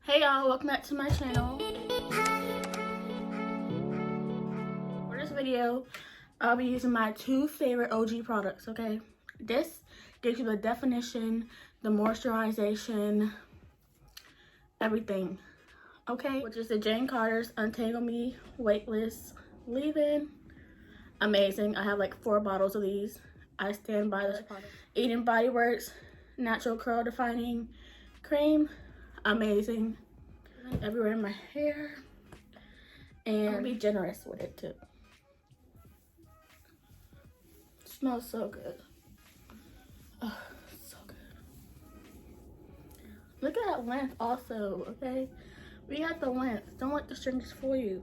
Hey y'all, welcome back to my channel. For this video, I'll be using my two favorite OG products, okay? This gives you the definition, the moisturization, everything, okay? Which is the Jane Carter's Untangle Me Weightless Leave-In. Amazing. I have like 4 bottles of these. I stand by this product. Eden Body Works Natural Curl Defining Cream. Amazing. Everywhere in my hair. And be generous with it too. Smells so good. Oh, so good. Look at that length also, okay? We got the length. Don't let the strings fool you.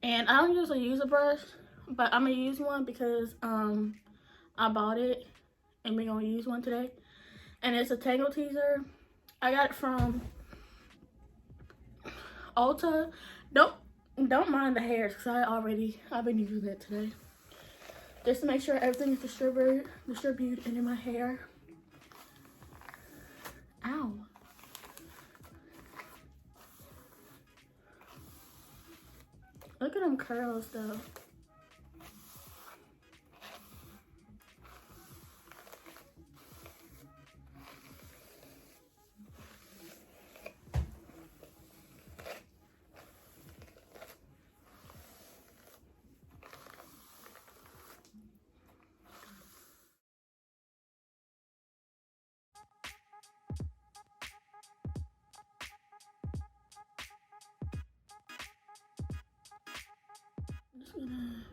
And I don't usually use a brush, but I'm gonna use one because I bought it and we're gonna use one today. And it's a Tangle Teezer. I got it from Ulta. Don't mind the hairs because I've been using it today. Just to make sure everything is distributed into my hair. Ow. Look at them curls though. I'm just gonna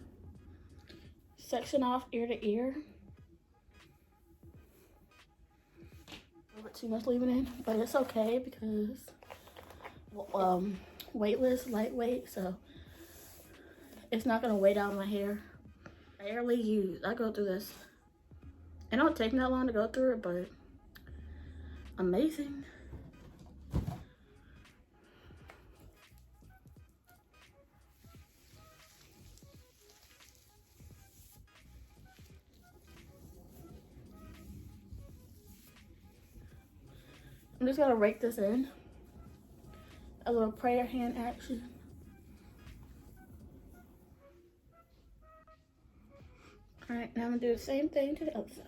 section off ear to ear. A little bit too much leaving in, but it's okay because weightless, lightweight, so it's not gonna weigh down my hair. Barely used. I go through this. It don't take me that long to go through it, but amazing. I'm just gonna rake this in. A little prayer hand action. All right, now I'm gonna do the same thing to the other side.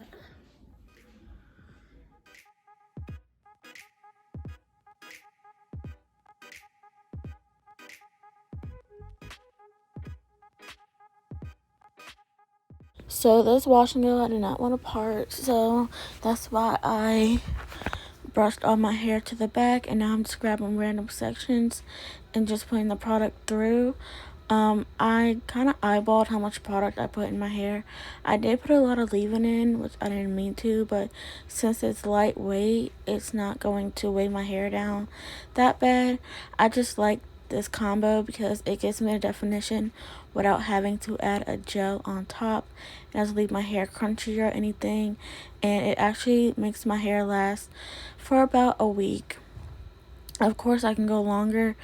So this wash and go I did not want to part, so that's why I brushed all my hair to the back, and now I'm just grabbing random sections and just putting the product through. I kind of eyeballed how much product I put in my hair. I did put a lot of leave-in in, which I didn't mean to, but since it's lightweight, it's not going to weigh my hair down that bad. I just like this combo because it gives me a definition without having to add a gel on top. It doesn't leave my hair crunchy or anything, and it actually makes my hair last for about a week. Of course, I can go longer,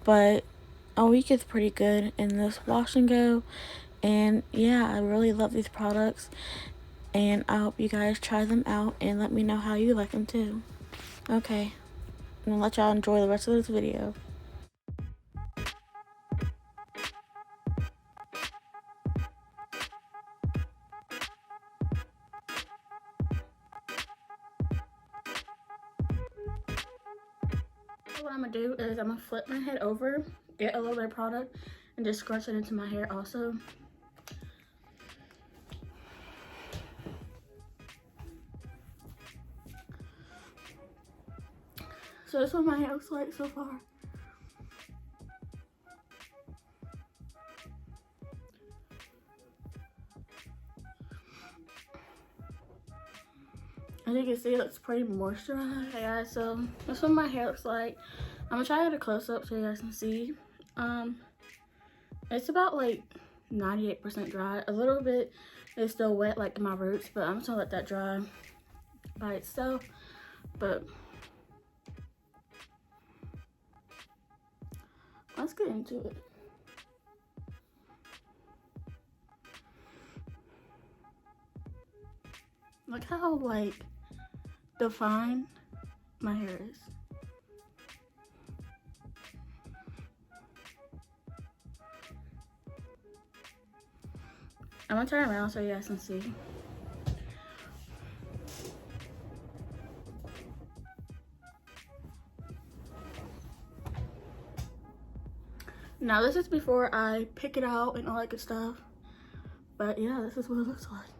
but a week is pretty good in this wash and go. And yeah, I really love these products, and I hope you guys try them out and let me know how you like them too. Okay, I'm gonna let y'all enjoy the rest of this video. What I'm gonna do is I'm gonna flip my head over, get a little bit of product, and just scrunch it into my hair also. So this is what my hair looks like so far. As you can see, it looks pretty moisturized. Okay guys, so this is what my hair looks like. I'm gonna try to get a close up so you guys can see. It's about like 98% dry. A little bit is still wet like my roots, but I'm just gonna let that dry by itself. But let's get into it. Look how like defined my hair is. I'm gonna turn around so you guys can see. Now this is before I pick it out and all that good stuff. But yeah, this is what it looks like.